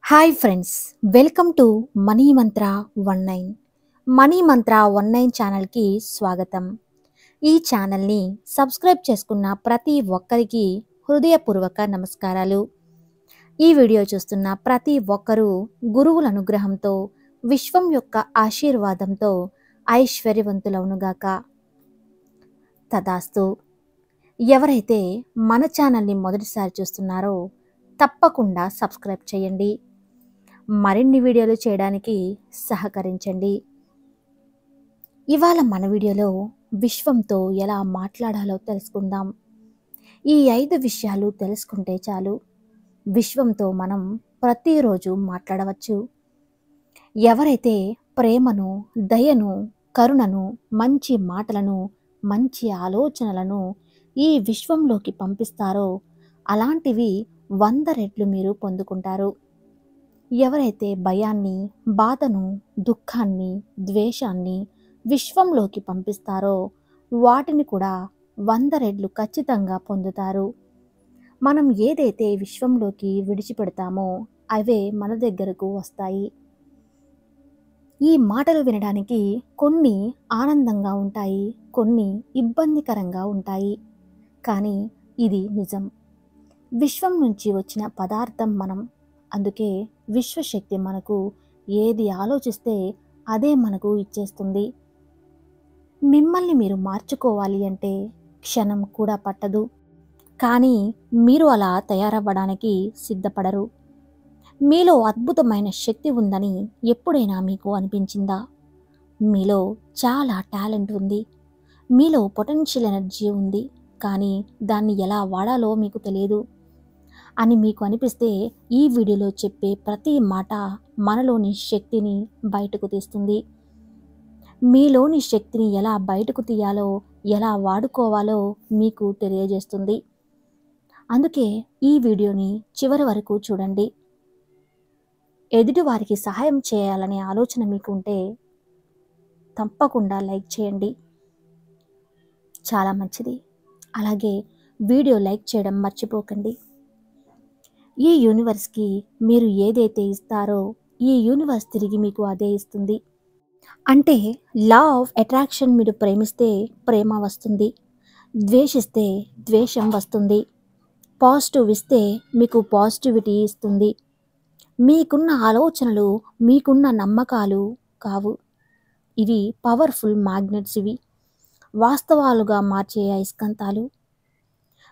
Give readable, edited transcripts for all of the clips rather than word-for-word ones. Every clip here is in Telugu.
Hi friends, welcome to money Mantra 19. Money మంత్ర 19 ఛానల్కి స్వాగతం. ఈ ఛానల్ని సబ్స్క్రైబ్ చేసుకున్న ప్రతి ఒక్కరికి హృదయపూర్వక నమస్కారాలు. ఈ వీడియో చూస్తున్న ప్రతి ఒక్కరూ గురువుల అనుగ్రహంతో, విశ్వం యొక్క ఆశీర్వాదంతో ఐశ్వర్యవంతులవునుగాక. తదాస్తు. ఎవరైతే మన ఛానల్ని మొదటిసారి చూస్తున్నారో తప్పకుండా సబ్స్క్రైబ్ చేయండి. మరిన్ని వీడియోలు చేయడానికి సహకరించండి. ఇవాళ మన వీడియోలో విశ్వంతో ఎలా మాట్లాడాలో తెలుసుకుందాం. ఈ 5 విషయాలు తెలుసుకుంటే చాలు, విశ్వంతో మనం ప్రతిరోజు మాట్లాడవచ్చు. ఎవరైతే ప్రేమను, దయను, కరుణను, మంచి మాటలను, మంచి ఆలోచనలను ఈ విశ్వంలోకి పంపిస్తారో అలాంటివి 100 రెట్లు మీరు పొందుకుంటారు. ఎవరైతే భయాన్ని, బాధను, దుఃఖాన్ని, ద్వేషాన్ని విశ్వంలోకి పంపిస్తారో వాటిని కూడా 100 రెట్లు ఖచ్చితంగా పొందుతారు. మనం ఏదైతే విశ్వంలోకి విడిచిపెడతామో అవే మన దగ్గరకు వస్తాయి. ఈ మాటలు వినడానికి కొన్ని ఆనందంగా ఉంటాయి, కొన్ని ఇబ్బందికరంగా ఉంటాయి. కానీ ఇది నిజం. విశ్వం నుంచి వచ్చిన పదార్థం మనం. అందుకే విశ్వశక్తి మనకు ఏది ఆలోచిస్తే అదే మనకు ఇచ్చేస్తుంది. మిమ్మల్ని మీరు మార్చుకోవాలి అంటే క్షణం కూడా పట్టదు. కానీ మీరు అలా తయారవ్వడానికి సిద్ధపడరు. మీలో అద్భుతమైన శక్తి ఉందని ఎప్పుడైనా మీకు అనిపించిందా? మీలో చాలా టాలెంట్ ఉంది, మీలో పొటెన్షియల్ ఎనర్జీ ఉంది, కానీ దాన్ని ఎలా వాడాలో మీకు తెలియదు అని మీకు అనిపిస్తే ఈ వీడియోలో చెప్పే ప్రతి మాట మనలోని శక్తిని బయటకు తీస్తుంది. మీలోని శక్తిని ఎలా బయటకు తీయాలో, ఎలా వాడుకోవాలో మీకు తెలియజేస్తుంది. అందుకే ఈ వీడియోని చివరి వరకు చూడండి. ఎదుటివారికి సహాయం చేయాలనే ఆలోచన మీకు ఉంటే తప్పకుండా లైక్ చేయండి, చాలా మంచిది. అలాగే వీడియో లైక్ చేయడం మర్చిపోకండి. ఈ యూనివర్స్కి మీరు ఏదైతే ఇస్తారో ఈ యూనివర్స్ తిరిగి మీకు అదే ఇస్తుంది. అంటే లా ఆఫ్ అట్రాక్షన్. మీరు ప్రేమిస్తే ప్రేమ వస్తుంది, ద్వేషిస్తే ద్వేషం వస్తుంది, పాజిటివ్ ఇస్తే మీకు పాజిటివిటీ ఇస్తుంది. మీకున్న ఆలోచనలు, మీకున్న నమ్మకాలు కావు, ఇవి పవర్ఫుల్ మ్యాగ్నెట్స్. ఇవి వాస్తవాలుగా మార్చే అయస్కాంతాలు.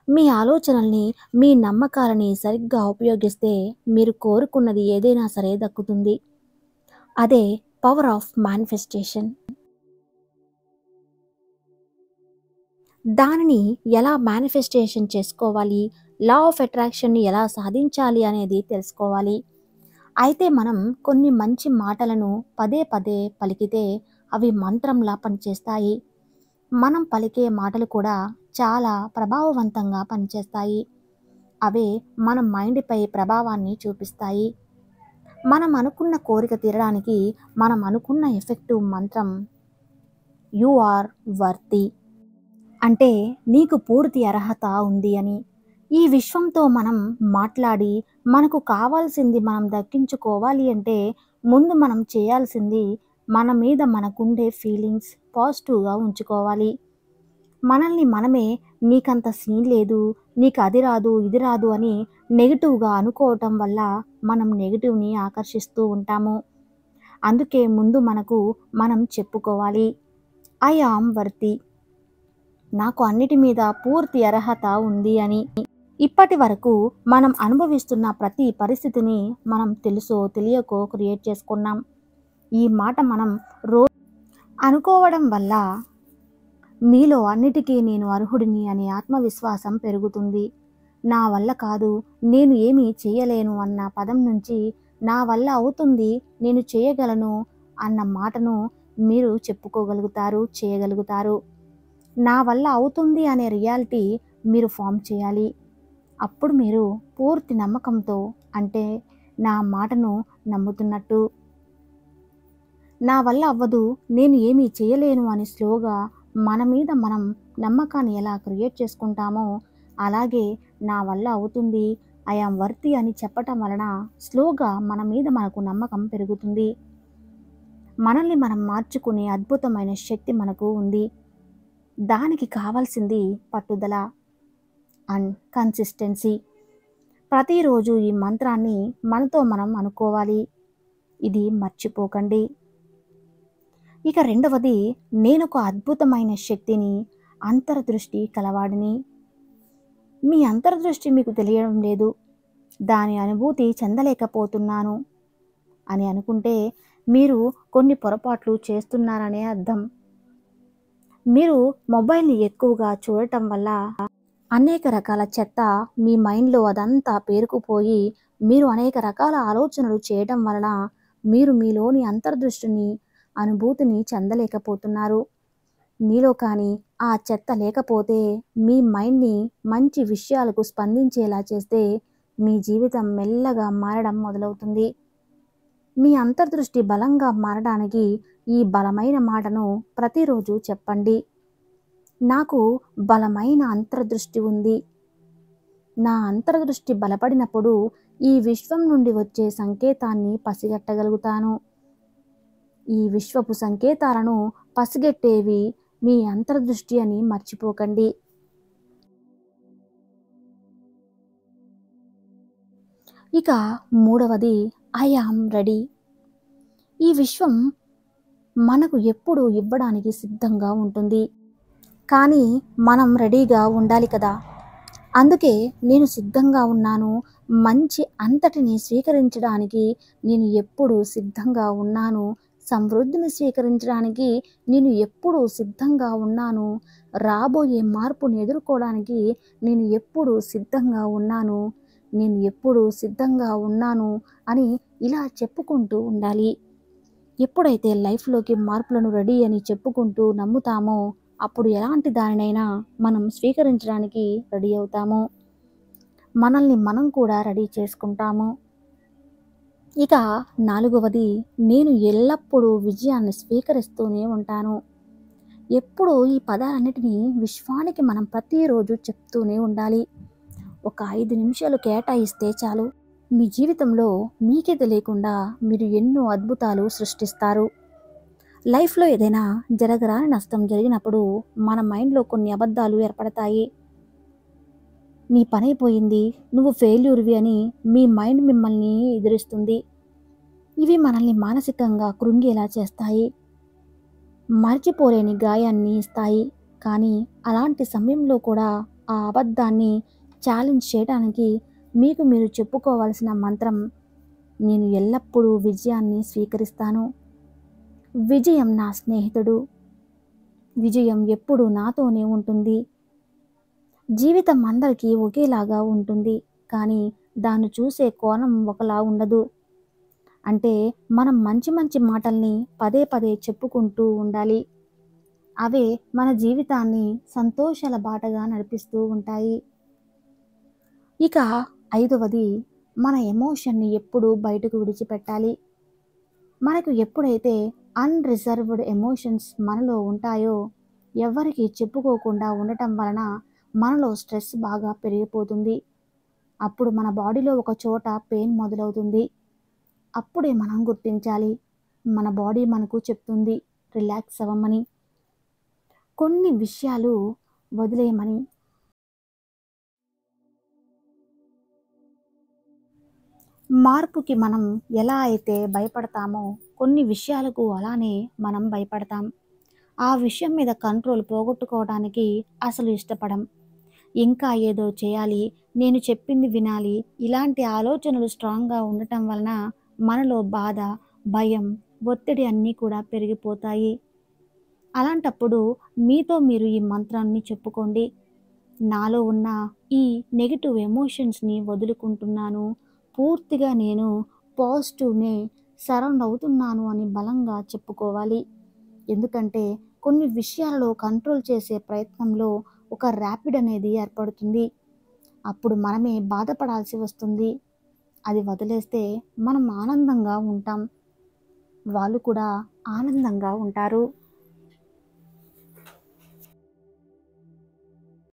మీ ఆలోచనల్ని, మీ నమ్మకాలని సరిగ్గా ఉపయోగిస్తే మీరు కోరుకున్నది ఏదైనా సరే దక్కుతుంది. అదే పవర్ ఆఫ్ మేనిఫెస్టేషన్. దానిని ఎలా మేనిఫెస్టేషన్ చేసుకోవాలి, లా ఆఫ్ అట్రాక్షన్ని ఎలా సాధించాలి అనేది తెలుసుకోవాలి. అయితే మనం కొన్ని మంచి మాటలను పదే పదే పలికితే అవి మంత్రంలా పనిచేస్తాయి. మనం పలికే మాటలు కూడా చాలా ప్రభావవంతంగా పనిచేస్తాయి. అవే మన మైండ్పై ప్రభావాన్ని చూపిస్తాయి. మనం అనుకున్న కోరిక తీరడానికి మనం అనుకున్న ఎఫెక్టివ్ మంత్రం యు ఆర్ వర్తి. అంటే నీకు పూర్తి అర్హత ఉంది అని. ఈ విశ్వంతో మనం మాట్లాడి మనకు కావాల్సింది మనం దక్కించుకోవాలి అంటే ముందు మనం చేయాల్సింది మన మీద మనకుండే ఫీలింగ్స్ పాజిటివ్గా ఉంచుకోవాలి. మనల్ని మనమే నీకంత సీన్ లేదు, నీకు అది రాదు, ఇది రాదు అని నెగిటివ్గా అనుకోవటం వల్ల మనం నెగిటివ్ని ఆకర్షిస్తూ ఉంటాము. అందుకే ముందు మనకు మనం చెప్పుకోవాలి, ఐ ఆమ్ వర్తి, నాకు అన్నిటి మీద పూర్తి అర్హత ఉంది అని. ఇప్పటి వరకు మనం అనుభవిస్తున్న ప్రతి పరిస్థితిని మనం తెలుసో తెలియకో క్రియేట్ చేసుకున్నాం. ఈ మాట మనం రోజు అనుకోవడం వల్ల మీలో అన్నిటికీ నేను అర్హుడిని అనే ఆత్మవిశ్వాసం పెరుగుతుంది. నా వల్ల కాదు, నేను ఏమీ చేయలేను అన్న పదం నుంచి నా వల్ల అవుతుంది, నేను చేయగలను అన్న మాటను మీరు చెప్పుకోగలుగుతారు, చేయగలుగుతారు. నా వల్ల అవుతుంది అనే రియాలిటీ మీరు ఫామ్ చేయాలి. అప్పుడు మీరు పూర్తి నమ్మకంతో, అంటే నా మాటను నమ్ముతున్నట్టు, నా వల్ల అవ్వదు, నేను ఏమీ చేయలేను అని స్లోగా మన మీద మనం నమ్మకాన్ని ఎలా క్రియేట్ చేసుకుంటామో అలాగే నా వల్ల అవుతుంది, ఐ యామ్ వర్తి అని చెప్పటం వలన స్లోగా మన మీద మనకు నమ్మకం పెరుగుతుంది. మనల్ని మనం మార్చుకునే అద్భుతమైన శక్తి మనకు ఉంది. దానికి కావాల్సింది పట్టుదల అండ్ కన్సిస్టెన్సీ. ప్రతిరోజు ఈ మంత్రాన్ని మనతో మనం అనుకోవాలి. ఇది మర్చిపోకండి. ఇక రెండవది, నేనొక అద్భుతమైన శక్తిని, అంతర్దృష్టి కలవాడిని. మీ అంతర్దృష్టి మీకు తెలియడం లేదు, దాని అనుభూతి చెందలేకపోతున్నాను అని అనుకుంటే మీరు కొన్ని పొరపాట్లు చేస్తున్నారనే అర్థం. మీరు మొబైల్ని ఎక్కువగా చూడటం వల్ల అనేక రకాల చెత్త మీ మైండ్లో అదంతా పేరుకుపోయి మీరు అనేక రకాల ఆలోచనలు చేయటం వలన మీరు మీలోని అంతర్దృష్టిని, అనుభూతిని చెందలేకపోతున్నారు. మీలో కానీ ఆ చెత్త లేకపోతే మీ మైండ్ని మంచి విషయాలకు స్పందించేలా చేస్తే మీ జీవితం మెల్లగా మారడం మొదలవుతుంది. మీ అంతర్దృష్టి బలంగా మారడానికి ఈ బలమైన మాటను ప్రతిరోజు చెప్పండి. నాకు బలమైన అంతర్దృష్టి ఉంది. నా అంతర్దృష్టి బలపడినప్పుడు ఈ విశ్వం నుండి వచ్చే సంకేతాన్ని పసిగట్టగలుగుతాను. ఈ విశ్వపు సంకేతాలను పసిగట్టేవి మీ అంతర్దృష్టి అని మర్చిపోకండి. ఇక మూడవది, ఐ యామ్ రెడీ. ఈ విశ్వం మనకు ఎప్పుడు ఇవ్వడానికి సిద్ధంగా ఉంటుంది, కానీ మనం రెడీగా ఉండాలి కదా. అందుకే నేను సిద్ధంగా ఉన్నాను, మంచి అంతటిని స్వీకరించడానికి నేను ఎప్పుడు సిద్ధంగా ఉన్నాను, సమృద్ధిని స్వీకరించడానికి నేను ఎప్పుడు సిద్ధంగా ఉన్నాను, రాబోయే మార్పును ఎదుర్కోవడానికి నేను ఎప్పుడు సిద్ధంగా ఉన్నాను, నేను ఎప్పుడు సిద్ధంగా ఉన్నాను అని ఇలా చెప్పుకుంటూ ఉండాలి. ఎప్పుడైతే లైఫ్లోకి మార్పులను రెడీ అని చెప్పుకుంటూ నమ్ముతామో అప్పుడు ఎలాంటి దానినైనా మనం స్వీకరించడానికి రెడీ అవుతాము. మనల్ని మనం కూడా రెడీ చేసుకుంటాము. ఇక నాలుగవది, నేను ఎల్లప్పుడూ విజయాన్ని స్వీకరిస్తూనే ఉంటాను. ఎప్పుడూ ఈ పదాలన్నిటినీ విశ్వానికి మనం ప్రతిరోజు చెప్తూనే ఉండాలి. ఒక 5 నిమిషాలు కేటాయిస్తే చాలు. మీ జీవితంలో మీకే తెలియకుండా మీరు ఎన్నో అద్భుతాలు సృష్టిస్తారు. లైఫ్లో ఏదైనా జరగరాని నష్టం జరిగినప్పుడు మన మైండ్లో కొన్ని అబద్ధాలు ఏర్పడతాయి. నీ పని అయిపోయింది, నువ్వు ఫెయిల్యూర్వి అని మీ మైండ్ మిమ్మల్ని ఎదిరిస్తుంది. ఇవి మనల్ని మానసికంగా కృంగేలా చేస్తాయి, మర్చిపోలేని గాయాన్ని ఇస్తాయి. కానీ అలాంటి సమయంలో కూడా ఆ అబద్ధాన్ని ఛాలెంజ్ చేయడానికి మీకు మీరు చెప్పుకోవాల్సిన మంత్రం, నేను ఎల్లప్పుడూ విజయాన్ని స్వీకరిస్తాను. విజయం నా స్నేహితుడు. విజయం ఎప్పుడూ నాతోనే ఉంటుంది. జీవితం అందరికీ ఒకేలాగా ఉంటుంది, కానీ దాన్ని చూసే కోణం ఒకలా ఉండదు. అంటే మనం మంచి మంచి మాటల్ని పదే పదే చెప్పుకుంటూ ఉండాలి. అవే మన జీవితాన్ని సంతోషాల బాటగా నడిపిస్తూ ఉంటాయి. ఇక ఐదవది, మన ఎమోషన్ని ఎప్పుడూ బయటకు విడిచిపెట్టాలి. మనకు ఎప్పుడైతే అన్రిజర్వ్డ్ ఎమోషన్స్ మనలో ఉంటాయో, ఎవరికి చెప్పుకోకుండా ఉండటం వలన మనలో స్ట్రెస్ బాగా పెరిగిపోతుంది. అప్పుడు మన బాడీలో ఒక చోట పెయిన్ మొదలవుతుంది. అప్పుడే మనం గుర్తించాలి, మన బాడీ మనకు చెప్తుంది రిలాక్స్ అవ్వమని, కొన్ని విషయాలు వదిలేయమని. మార్పుకి మనం ఎలా అయితే భయపడతామో కొన్ని విషయాలకు అలానే మనం భయపడతాం. ఆ విషయం మీద కంట్రోల్ పోగొట్టుకోవడానికి అసలు ఇష్టపడం. ఇంకా ఏదో చేయాలి, నేను చెప్పింది వినాలి, ఇలాంటి ఆలోచనలు స్ట్రాంగ్గా ఉండటం వలన మనలో బాధ, భయం, ఒత్తిడి అన్నీ కూడా పెరిగిపోతాయి. అలాంటప్పుడు మీతో మీరు ఈ మంత్రాన్ని చెప్పుకోండి. నాలో ఉన్న ఈ నెగిటివ్ ఎమోషన్స్ని వదులుకుంటున్నాను, పూర్తిగా నేను పాజిటివ్నే సరౌండ్ అవుతున్నాను అని బలంగా చెప్పుకోవాలి. ఎందుకంటే కొన్ని విషయాలలో కంట్రోల్ చేసే ప్రయత్నంలో ఒక ర్యాపిడ్ అనేది ఏర్పడుతుంది. అప్పుడు మనమే బాధపడాల్సి వస్తుంది. అది వదిలేస్తే మనం ఆనందంగా ఉంటాం, వాళ్ళు కూడా ఆనందంగా ఉంటారు.